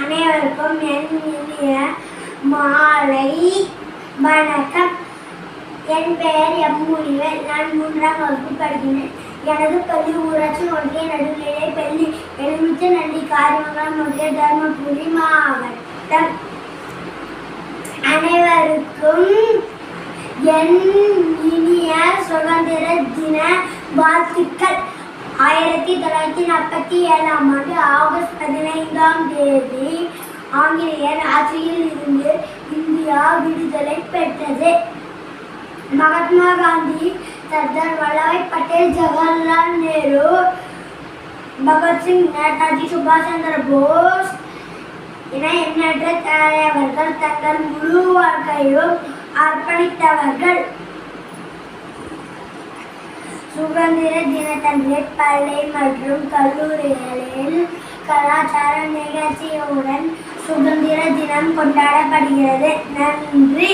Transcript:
அனைவருக்கும் என் இனிய மாலை வணக்கம். என் பெயர் எம் முனிவர். நான் 3ஆம் வகுப்பு படிக்கிறேன். எனது பள்ளி ஊராட்சி ஒன்றிய நடுநிலை பள்ளி எலுமிச்சநல்லி காரியமங்கலம் ஒன்றிய தர்மபுரி மாவட்டம். அனைவருக்கும் என் இனிய சுதந்திர தின வாழ்த்துக்கள். 1947ஆம் ஆண்டு ஆகஸ்ட் 15ஆம் தேதி ஆங்கிலேயர் ஆட்சியில் இருந்து இந்தியா விடுதலை பெற்றது. மகாத்மா காந்தி, சர்தார் வல்லபாய் பட்டேல், ஜவஹர்லால் நேரு, பகத்சிங், நேதாஜி சுபாஷ் சந்திர போஸ் என எண்ணற்ற தலைவர்கள் தங்கள் முழு வாழ்க்கையும் அர்ப்பணித்தவர்கள். சுதந்திர தினத்தன்று பள்ளி மற்றும் கல்லூரிகளில் கலாச்சார நிகழ்ச்சியுடன் சுதந்திர தினம் கொண்டாடப்படுகிறது. நன்றி.